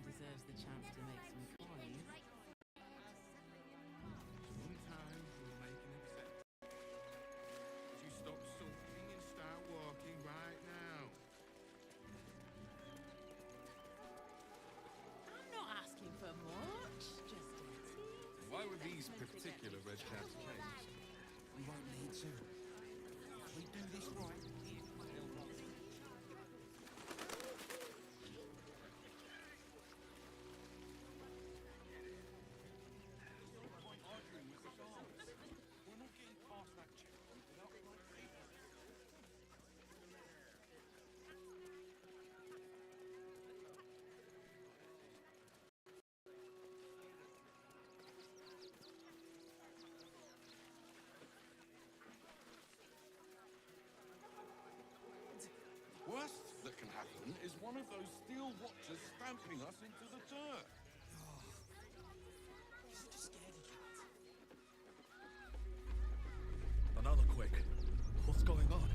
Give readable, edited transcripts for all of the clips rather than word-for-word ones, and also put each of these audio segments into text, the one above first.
Everyone deserves the chance to make some coins. Sometimes you'll make an exception. But you stop sulking and start walking right now. I'm not asking for much, just a tease. Why were these particular red caps changed? We won't need to. If we do this right, they'll roll. Worst that can happen is one of those steel watchers stamping us into the dirt. Another quick. What's going on?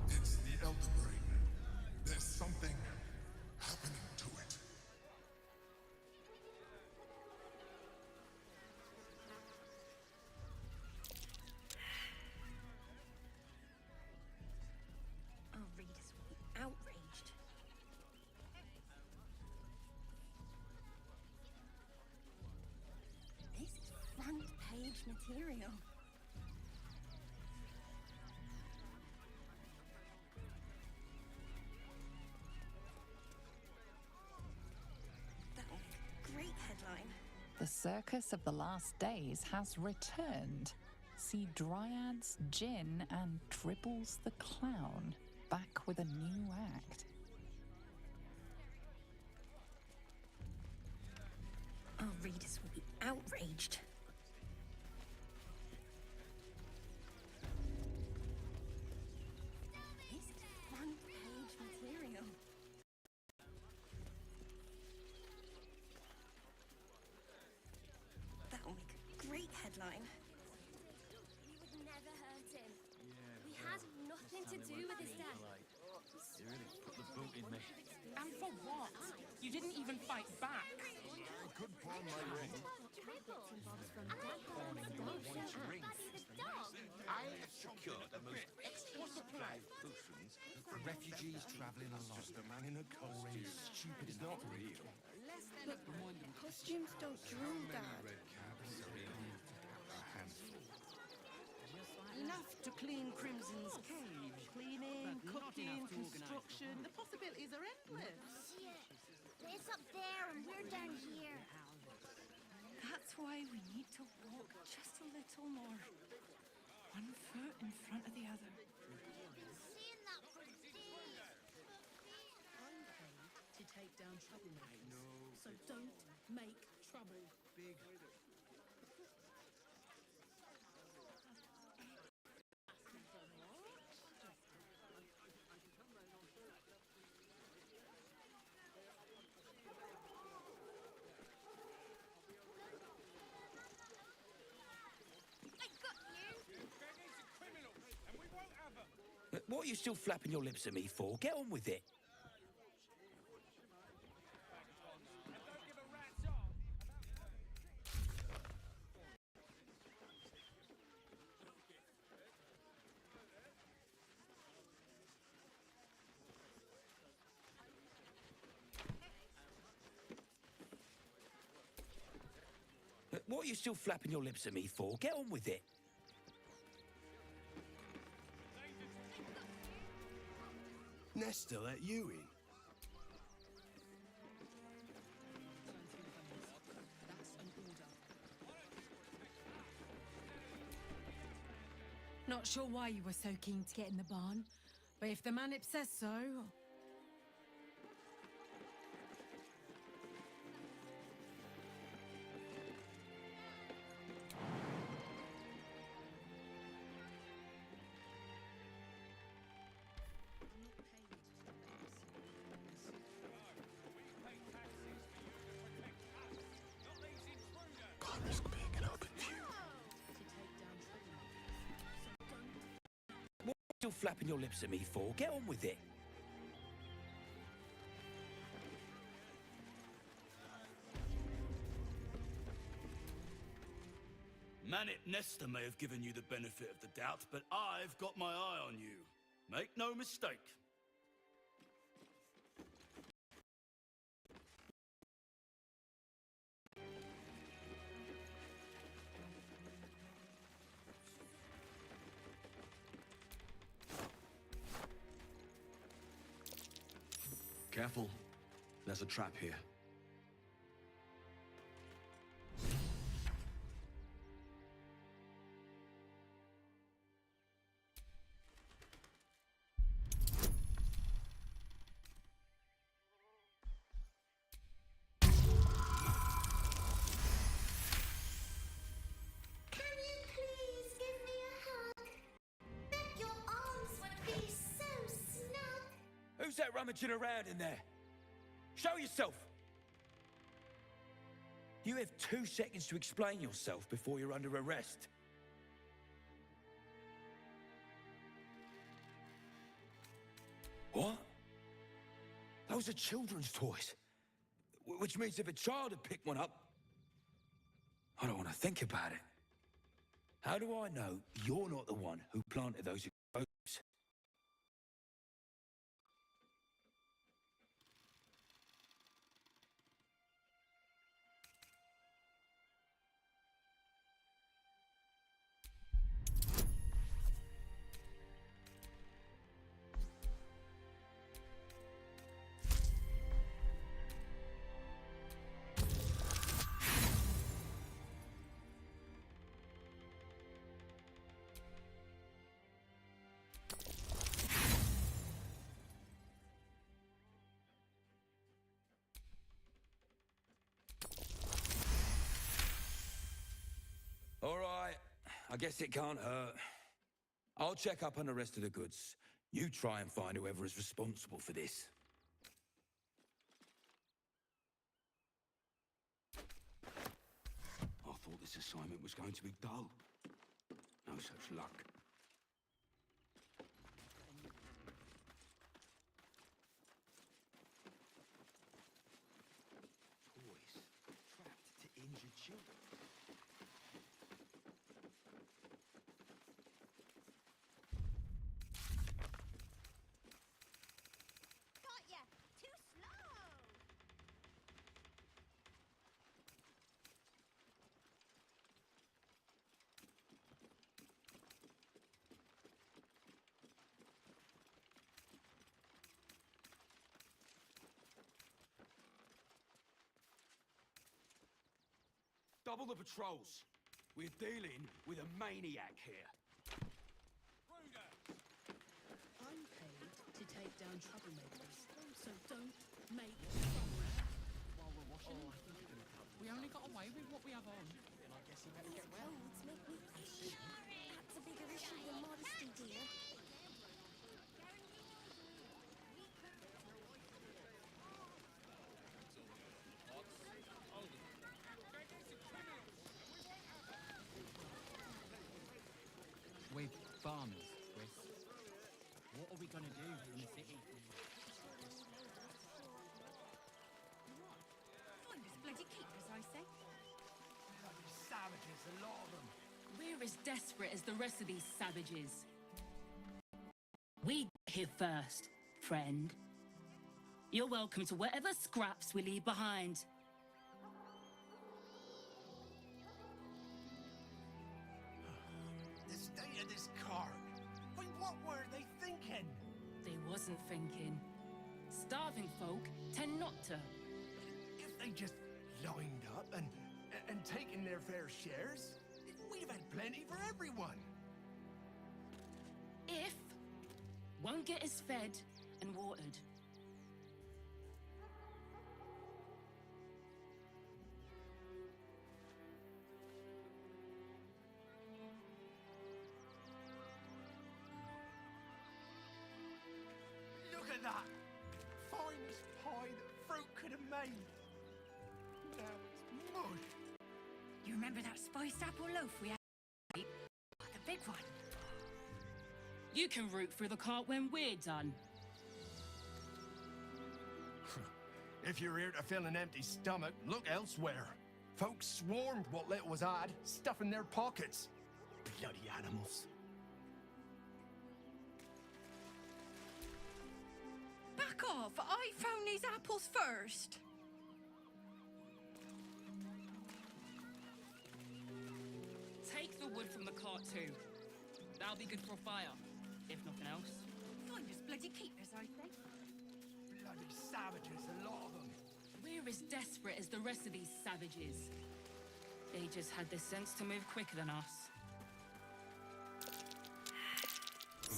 It's the Elder Brain. There's something happening to it. Our readers will be outraged. This is front page material. That'll make a great headline. The circus of the last days has returned. See Dryads, Jinn, and Dribbles the Clown back with a new act. Our readers will be outraged. This is front page material. That'll make a great headline. We would never hurt him. We had nothing to do with his death. You really put the boot in me. And for what? You didn't even fight back. I could pawn my ring. I have secured the most excellent supply of potions for refugees travelling along. Just a man in a costume. Stupid It's not real. Costumes don't drool, Dad. Red caps. A handful. Enough to clean Crimson's cage. Cleaning, cooking, construction. The possibilities are endless. It's up there and we're down here. That's why we need to walk just a little more. One foot in front of the other. Seeing that for days. I'm paid to take down troublemakers. No. So don't make trouble. Big. I got you. What are you still flapping your lips at me for? Get on with it. What are you still flapping your lips at me for? Get on with it. Nesta let you in. Not sure why you were so keen to get in the barn, but if the manip says so... Can't risk being in open view. What are you still flapping your lips at me for? Get on with it. Nesta may have given you the benefit of the doubt, but I've got my eye on you. Make no mistake. Careful. There's a trap here. Who's that rummaging around in there? Show yourself! You have 2 seconds to explain yourself before you're under arrest. What? Those are children's toys. Which means if a child had picked one up... I don't want to think about it. How do I know you're not the one who planted those explosives? All right, I guess it can't hurt. I'll check up on the rest of the goods. You try and find whoever is responsible for this. I thought this assignment was going to be dull. No such luck. Toys trapped to injured children. Double the patrols. We're dealing with a maniac here. I'm paid to take down troublemakers, so don't make trouble while we're washing. We only got away with what we have on. Then I guess you better get well. Clothes make me itchy. That's a bigger issue than modesty, dear. We're farmers, Chris. What are we going to do in the city? Find us bloody keepers, I say. Savages, a lot of them. We're as desperate as the rest of these savages. We get here first, friend. You're welcome to whatever scraps we leave behind. The state of this car. I mean, what were they thinking? They wasn't thinking. Starving folk tend not to. If they just lined up and taken their fair shares, we'd have had plenty for everyone. If won't get us fed and watered. Look at that! Finest pie that fruit could have made. Now it's mush. You remember that spiced apple loaf we had? The big one. You can root through the cart when we're done. If you're here to fill an empty stomach, look elsewhere. Folks swarmed what little was had, stuffing their pockets. Bloody animals. Back off! I found these apples first! Take the wood from the cart too. That'll be good for a fire, if nothing else. Find us bloody keepers, I think. Bloody savages, a lot of them. We're as desperate as the rest of these savages. They just had the sense to move quicker than us.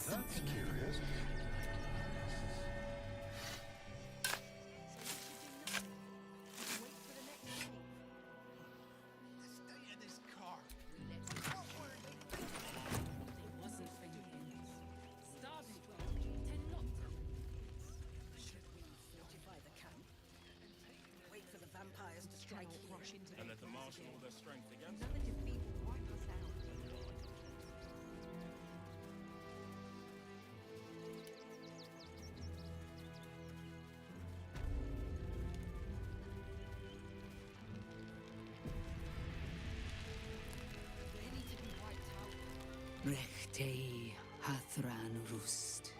That's curious. And let them marshal all their strength against Another defeat will wipe us out. They need to be wiped out. Rechtei Hathran Rust.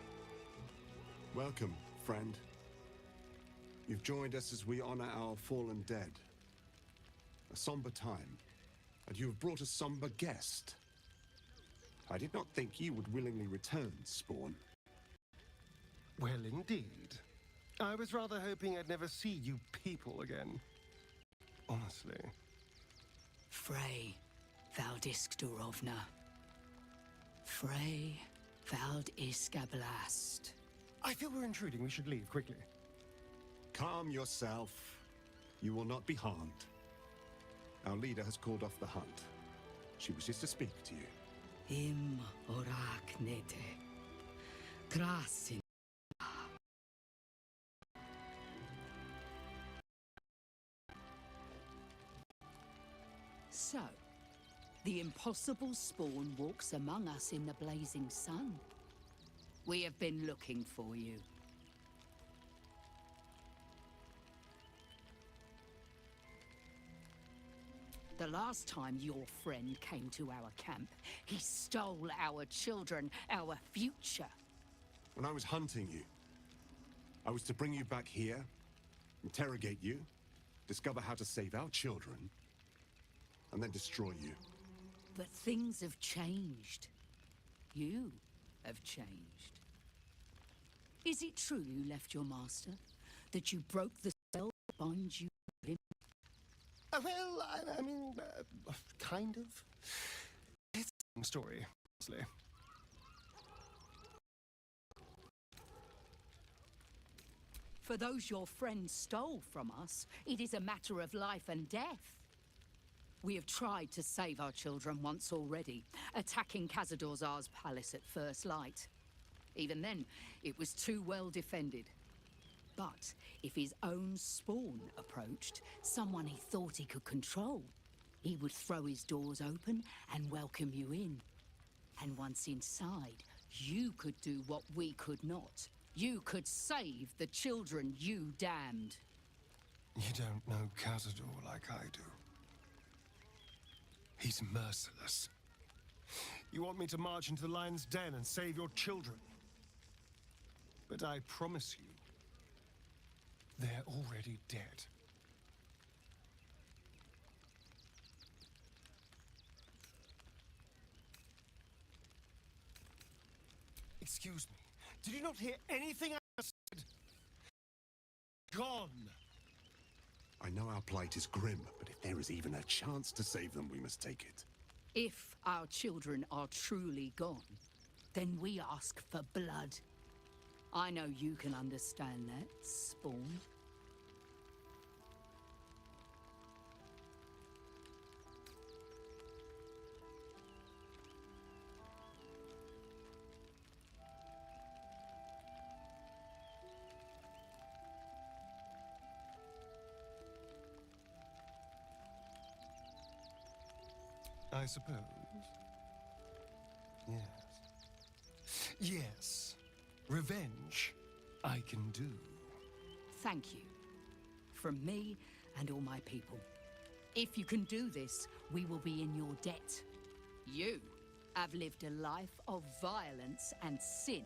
Welcome, friend. You've joined us as we honor our fallen dead. A somber time, and you have brought a somber guest. I did not think you would willingly return, Spawn. Well, indeed. I was rather hoping I'd never see you people again. Honestly. Frey Valdiskdorovna. Frey Valdiskablast. I feel we're intruding. We should leave quickly. Calm yourself. You will not be harmed. Our leader has called off the hunt. She wishes to speak to you. Im oraknete. Krasin. So, the impossible Spawn walks among us in the blazing sun. We have been looking for you. The last time your friend came to our camp, he stole our children, our future. When I was hunting you, I was to bring you back here, interrogate you, discover how to save our children, and then destroy you. But things have changed. You have changed. Is it true you left your master? That you broke the spell that binds you to him? Well, I mean, kind of. It's a long story, honestly. For those your friend stole from us, it is a matter of life and death. We have tried to save our children once already, attacking Khazad-dûr's palace at first light. Even then, it was too well defended. But if his own Spawn approached, someone he thought he could control, he would throw his doors open and welcome you in. And once inside, you could do what we could not. You could save the children you damned. You don't know Khazad-dûr like I do. He's merciless. You want me to march into the lion's den and save your children? But I promise you, they're already dead. Excuse me. Did you not hear anything I said? Gone. I know our plight is grim, but if there is even a chance to save them, we must take it. If our children are truly gone, then we ask for blood. I know you can understand that, Spawn. I suppose. Yes. Yes. Revenge, I can do. Thank you. From me and all my people. If you can do this, we will be in your debt. You have lived a life of violence and sin.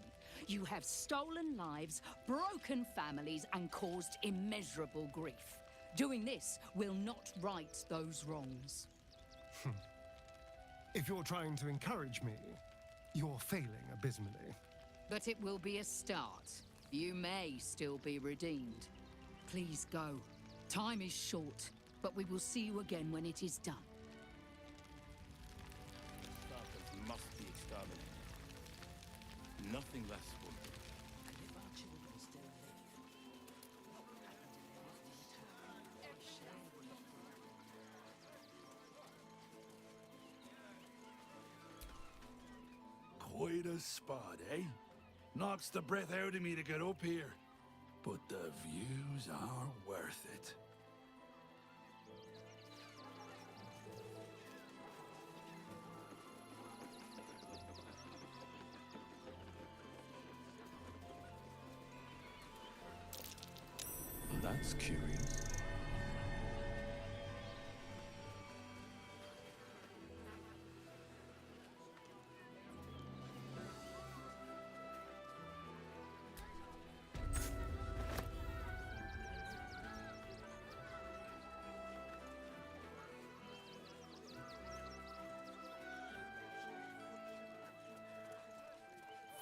You have stolen lives, broken families, and caused immeasurable grief. Doing this will not right those wrongs. If you're trying to encourage me, you're failing abysmally. But it will be a start. You may still be redeemed. Please go. Time is short, but we will see you again when it is done. Starkers must be exterminated. Nothing less will do. And if our children still live, what will happen to them after you return? What shame will it be? Quite a spot, eh? Knocks the breath out of me to get up here. But the views are worth it. That's curious.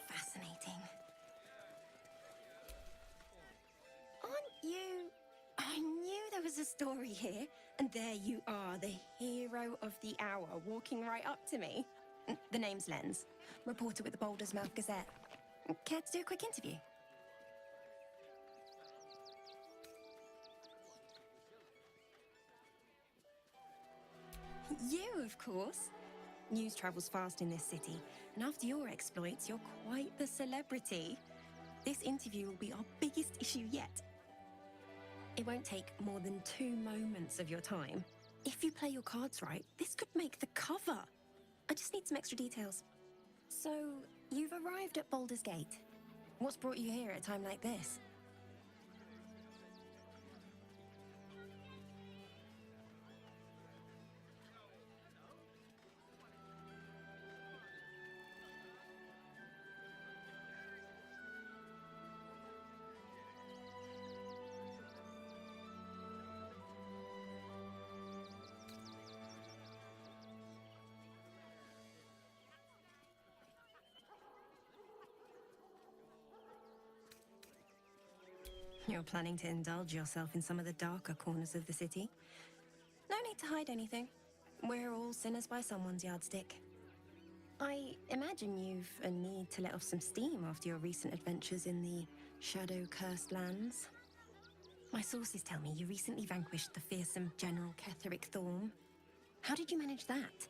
Fascinating. Aren't you... I knew there was a story here, and there you are, the hero of the hour, walking right up to me. The name's Lens, reporter with the Baldur's Mouth Gazette. Care to do a quick interview? You, of course. News travels fast in this city, and after your exploits, you're quite the celebrity. This interview will be our biggest issue yet. It won't take more than 2 moments of your time. If you play your cards right, this could make the cover. I just need some extra details. So, you've arrived at Baldur's Gate. What's brought you here at a time like this? You're planning to indulge yourself in some of the darker corners of the city? No need to hide anything. We're all sinners by someone's yardstick. I imagine you've a need to let off some steam after your recent adventures in the shadow-cursed lands. My sources tell me you recently vanquished the fearsome General Ketheric Thorm. How did you manage that?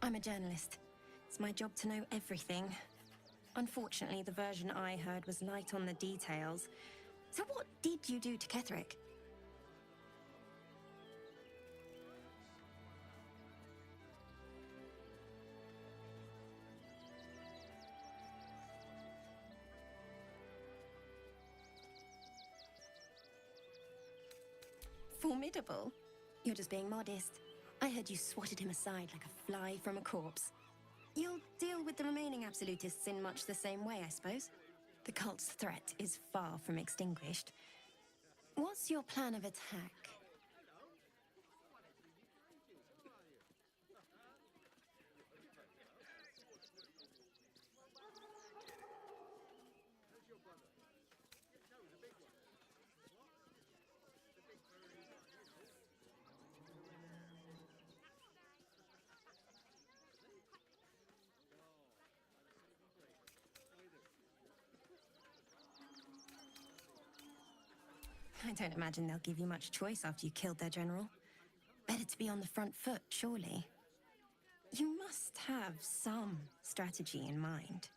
I'm a journalist. It's my job to know everything. Unfortunately, the version I heard was light on the details. So what did you do to Ketheric? Formidable? You're just being modest. I heard you swatted him aside like a fly from a corpse. You'll deal with the remaining absolutists in much the same way, I suppose. The cult's threat is far from extinguished. What's your plan of attack? I don't imagine they'll give you much choice after you killed their general. Better to be on the front foot, surely. You must have some strategy in mind.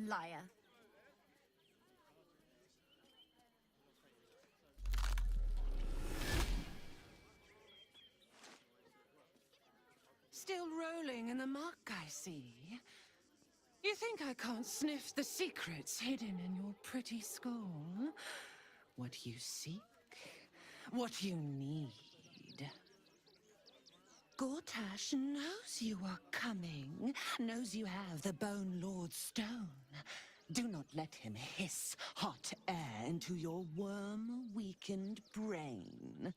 Liar. Still rolling in the muck, I see. You think I can't sniff the secrets hidden in your pretty skull? What you seek, what you need. Gortash knows you are coming, knows you have the Bone Lord's stone. Do not let him hiss hot air into your worm-weakened brain.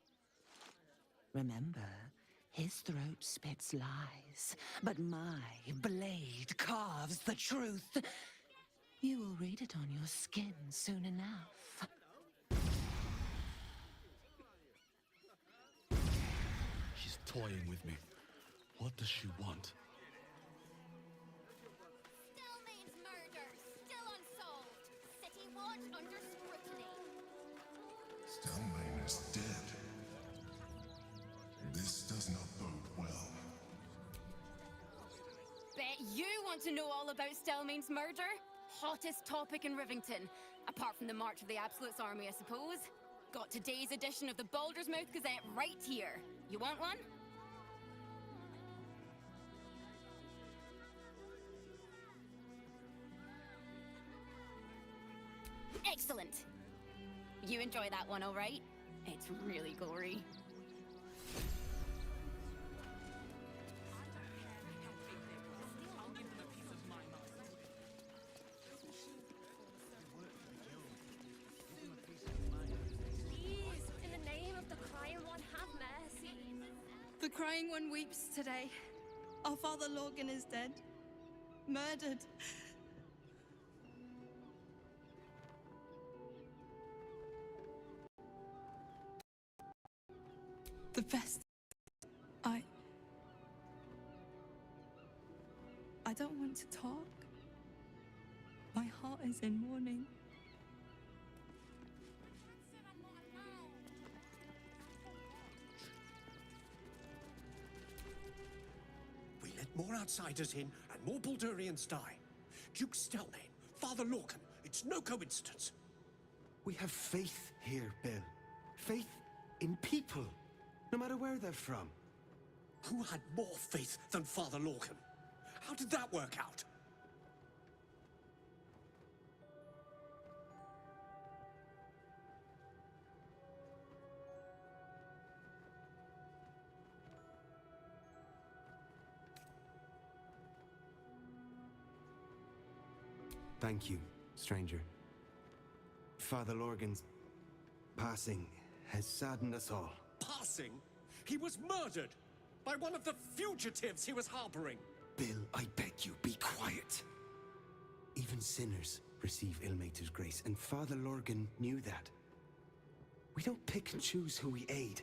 Remember, his throat spits lies, but my blade carves the truth. You will read it on your skin soon enough. She's toying with me. What does she want? Stillmane's murder, still unsolved. City watch under scrutiny. Stillmane is dead. This does not bode well. Bet you want to know all about Stillmane's murder? Hottest topic in Rivington. Apart from the March of the Absolute's army, I suppose. Got today's edition of the Baldur's Mouth Gazette right here. You want one? Excellent. You enjoy that one, all right? It's really gory. Please, in the name of the Crying One, have mercy. The Crying One weeps today. Our father Lorgan is dead. Murdered. The best. I don't want to talk. My heart is in mourning. We let more outsiders in, and more Baldurians die. Duke Stelmane, Father Lorcan, it's no coincidence. We have faith here, Bill. Faith in people, no matter where they're from. Who had more faith than Father Lorcan? How did that work out? Thank you, stranger. Father Lorgan's passing has saddened us all. Passing? He was murdered by one of the fugitives he was harboring. Bill, I beg you, be quiet. Even sinners receive Ilmater's grace, and Father Lorgan knew that. We don't pick and choose who we aid.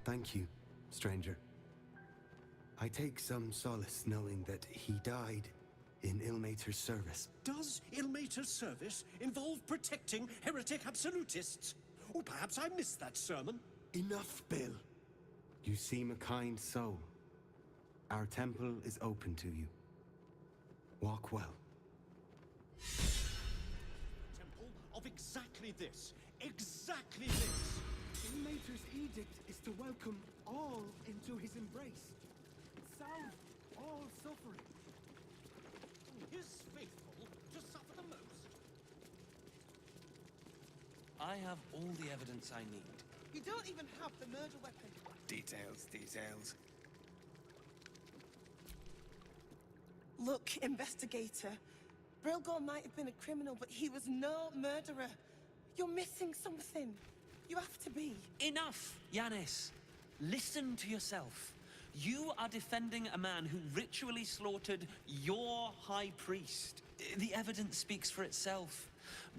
Thank you, stranger. I take some solace knowing that he died in Ilmater's service. Does Ilmater's service involve protecting heretic absolutists? Or perhaps I missed that sermon. Enough, Bill. You seem a kind soul. Our temple is open to you. Walk well. Temple of exactly this. Exactly this. Ilmater's edict is to welcome all into his embrace. Salve all suffering. His faithful to suffer the most. I have all the evidence I need. You don't even have the murder weapon. Details, details. Look, investigator. Brilgor might have been a criminal, but he was no murderer. You're missing something. You have to be. Enough, Yanis. Listen to yourself. You are defending a man who ritually slaughtered your high priest. The evidence speaks for itself.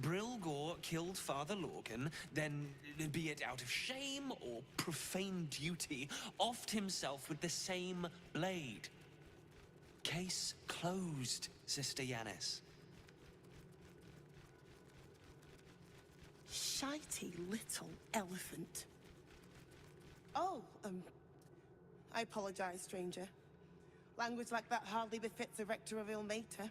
Brilgor killed Father Lorgan, then, be it out of shame or profane duty, offed himself with the same blade. Case closed, Sister Yanis. Shitey little elephant. Oh, I apologize, stranger. Language like that hardly befits a rector of Ilmater.